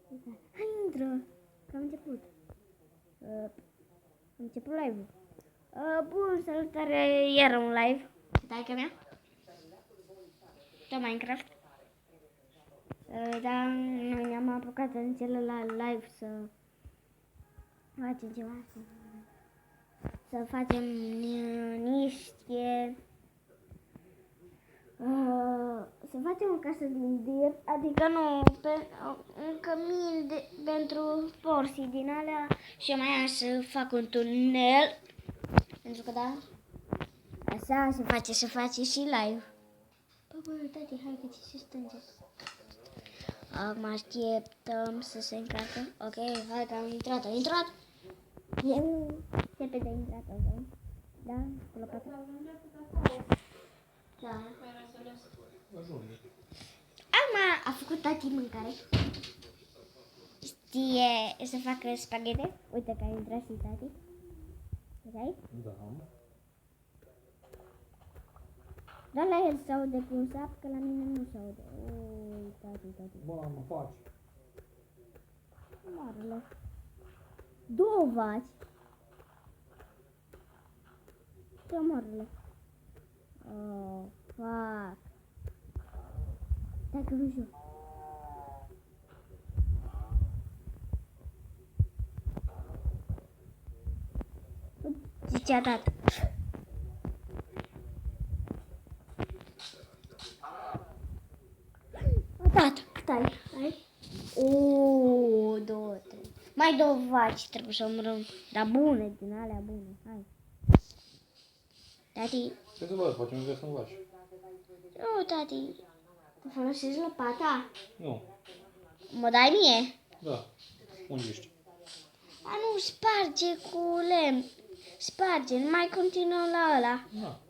Hai, intră! Că am început. Am început live-ul. Bun, salutare, iar un live. Taica mea. Tot Minecraft. Da, noi ne-am apucat în celălalt live să facem ceva. Să facem niște... să facem o casă din dir, adică nu, un cămin pentru porții din alea și mai am să fac un tunel, pentru că da, așa se face și live. Bă, tati, hai că ți se stânge. Acum așteptăm să se încarcă. Ok, hai că am intrat. Repede a intrat, ok? Da, cu lopata. Da. Acum a făcut tati mâncare. Știe să facă spaghete. Uite că a intrat și tati. Vezi? Da. Doar la el se aude cum sap, că la mine nu se aude. Ui, tati. Mamă, faci. Marele. 2 vaci. Ce marele. Oh, fuck. Stai că nu știu. Zicea tata. Tata, stai. Ooo, 2, 3. Mai 2 vaci trebuie să omorâm. Dar bune, din alea bune. Hai. Tati. Ce să văd, facem că sunt vaci. Nu, tati. Tu folosești lopata? Nu. Mă dai mie? Da. Unde ești? A, nu, sparge cu lemn. Sparge, nu mai continuăm la ăla. Da.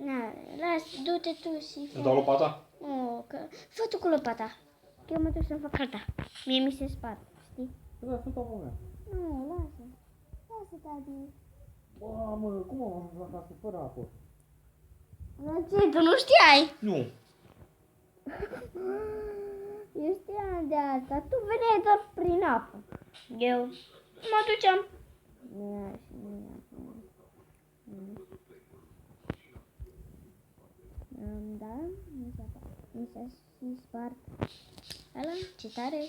Na, las, du-te tu și fă. Îți dau lopata? Oh, că... Fă tu cu lopata. Că eu mă duc să-mi fac harta. Mie mi se spart, știi? Da, sunt apă mea. Nu, lasă. Lasă, tati. Mamă, cum am ajuns acasă fără apă? Ce, tu nu știai? Nu. Eu știam de asta. Tu veneai doar prin apă. Eu mă duceam. Da, mi s-a și spart. Ala, ce tare.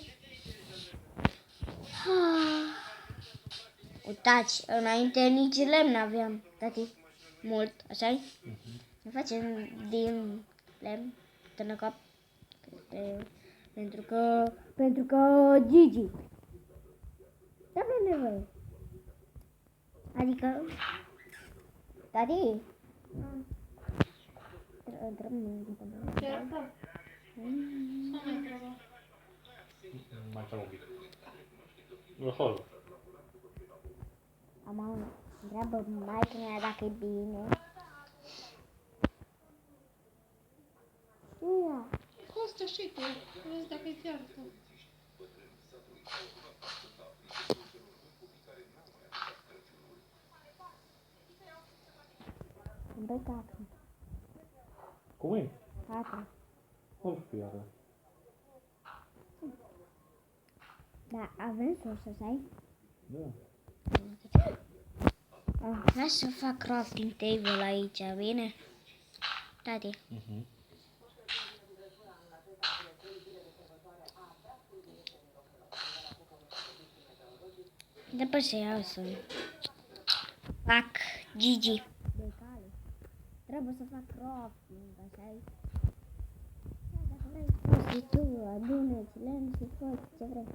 Uitați, înainte nici lemn n-aveam, tati. Mult, așa-i? Ne facem din lemn, până cap. Pentru că Gigi. Ce avem nevoie? Adică, tati. Mai cal un pic. Lăsă-l. Am întreabă maică mea dacă e bine. Ia. Costă și tu, vezi dacă e fiartă. Îmi dai tata. Cum e? Tata. Cum fiară? Da, avem sursă, să-i? Da. Hai să fac crafting table aici, bine? Tati. După ce iau să fac Gigi. De cale. Trebuie să fac crafting, așa-i? Dacă vrei, poți și tu, adune-ți lemn și fă ce vrei.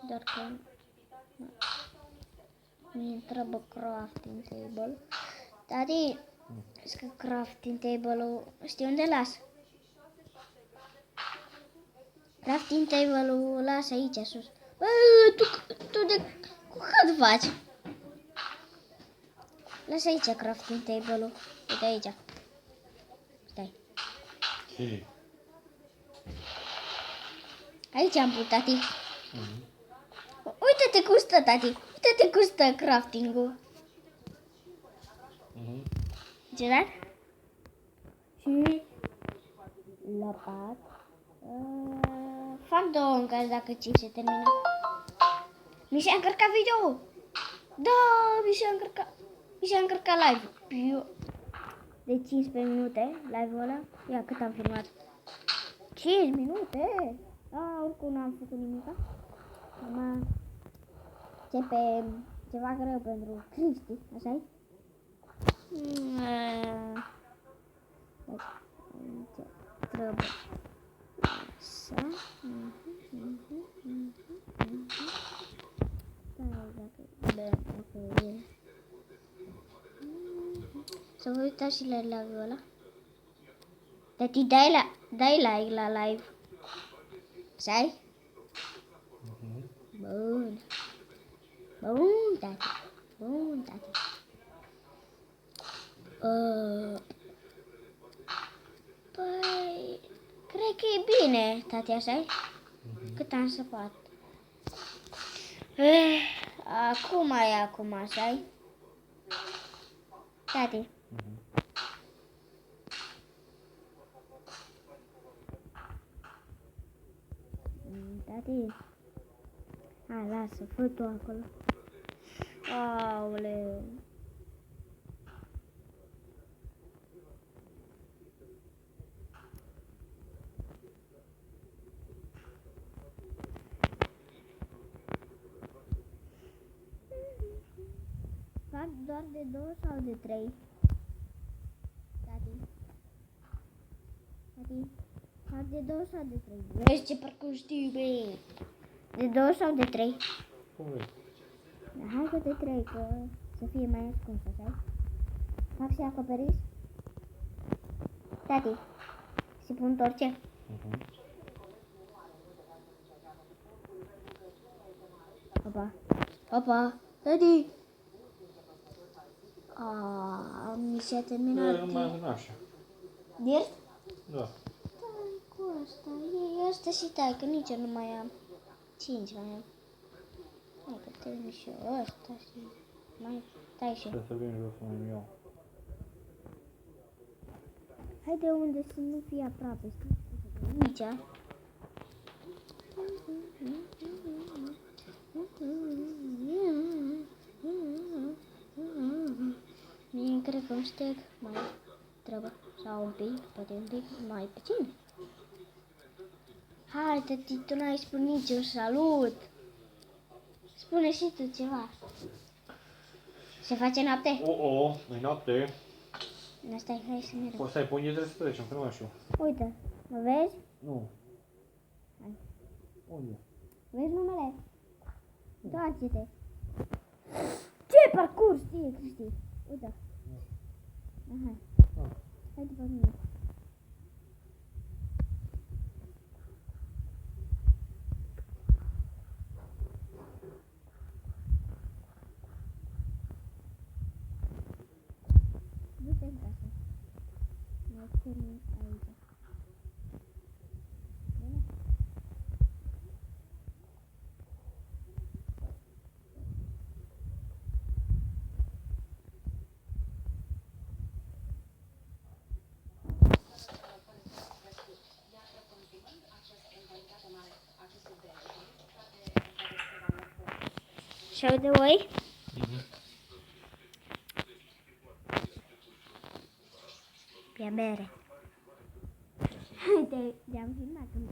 Doar că mi-e trebuie crafting table. Tati, zic că crafting table-ul, știi unde las? Crafting table-ul las aici, sus. Bă, tu de cu cât faci? Lasă aici crafting table-ul. Uite aici. Stai. Ce? Aici am pus, tati. Uite-te cum stă, tati. Uite-te cum stă crafting-ul. Ce dat? Și lopat. Fac 2 în caz dacă 5 se termină. Mi s-a încărcat video. Da, mi s-a încărcat live. De 15 minute live-ul ăla. Ia cât am filmat. 5 minute? Oricum n-am făcut nimica. Acum începe ceva greu pentru Cristi, așa-i? Trebuie să... Să vă uitați și la live-ul ăla. Tati, dai like la live. Sai? Bun. Bun, tati. Bun, tati. Păi, cred că e bine, tati, așa-i? Cât am săpat. Acum, așa-i? Tati. Tati. Hai, lasă, fă tu acolo. Aoleu. Fac doar de 2 sau de 3? Tati. Tati. Fac de 2 sau de 3? Vezi ce parcurs știu bine. De 2 sau de 3? Cum vrei? Hai că de 3, că să fie mai ascuns, așa? Fac și acoperiș? Tati. Și pun torce? Opa. Tati. Mi s-a terminat. Nu mai am așa. Dirt? Da. Stai cu asta. E asta și tai, că nici eu nu mai am. 5 mai am. Hai că termin și eu ăsta și mai tai și eu. Trebuie să vin jos să mai iau. Hai de unde să nu fie aproape, știi? Aici. Mie cred că un steg mai trebuie. Sau un pic, poate un pic mai puțin. Hai, tati, tu n-ai spus niciun salut. Spune și tu ceva. Se face noapte? E noapte. Stai, hai să mergem. Poți să ai pun trebuie să trecem, că nu mai știu. Uite, mă vezi? Nu. Hai. Unde? Vezi numele? Întoarce-te. Ce parcurs știe, Cristi? Uite. Hai. Hai după mine. Du-te în casă. Mă termin aici. Bine? Și aude voi? Bea bere. Te-am filmat când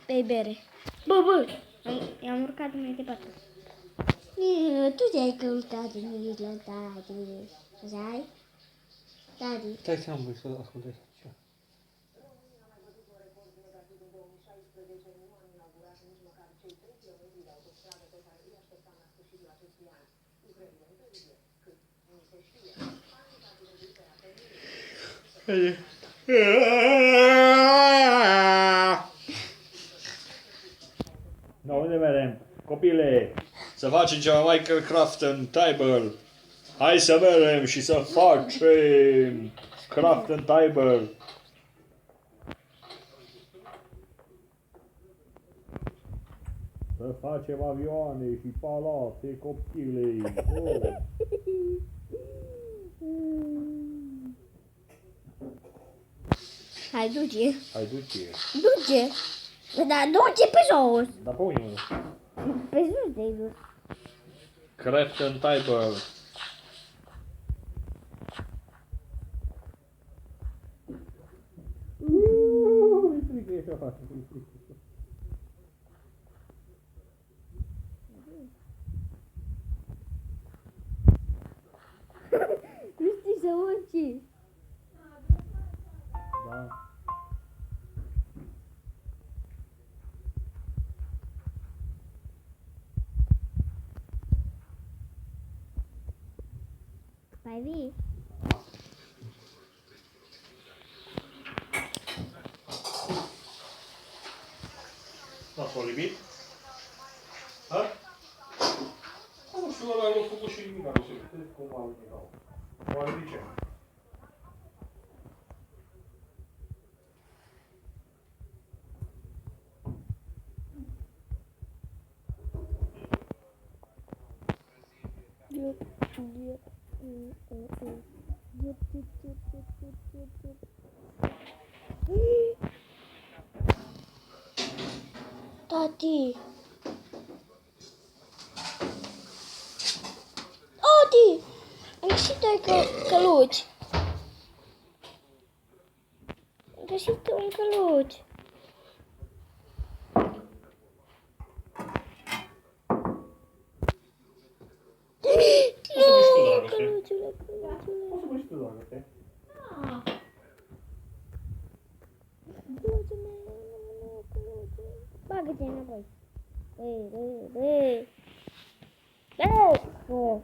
bei bere. Bă! I-am urcat mai departe. Tu te-ai căutat în la tati. Așa ai? Tati. Stai să am voi să ascultezi. Da, unde merem? Copile, să facem ceva Michael Craft în table. Hai să merem și să facem Craft în table. Să facem avioane și palate, copile. Oh. Hai, du-te. Hai, du-te. Du-te. Dar du-te pe jos. Da, pe unde? Pe sus de dus. Crafton Table. Nu știi să urci. Da. Mai vii? Nu s-a libit? Ha? Nu știu, ăla l-a făcut și nimic, nu știu cum a libit. O a libit ce? Tati. Tati! Am găsit doi căluci. Am găsit un căluci. Nu, căluciule, căluciule. O să mă știu, dragoste. Căluciul meu, nu, căluciule. Bagă-te înapoi. Ei. Oh.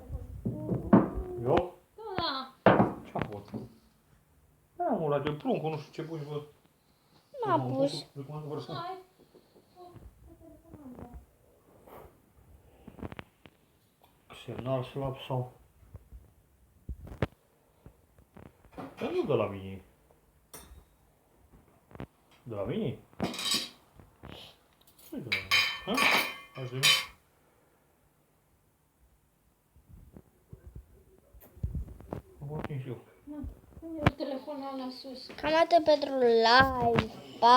Eu? Da. Ce-a fost? Da, mă, la de pruncul, nu știu ce pui, bă. M-a pus. Recomand vă răspund. Hai. Semnal slab sau... Dar nu de la mine. De la mine? Nu de la mine. Ha? Aș de mine? Am văzut și eu. Pune telefonul la sus. Cam atât pentru live.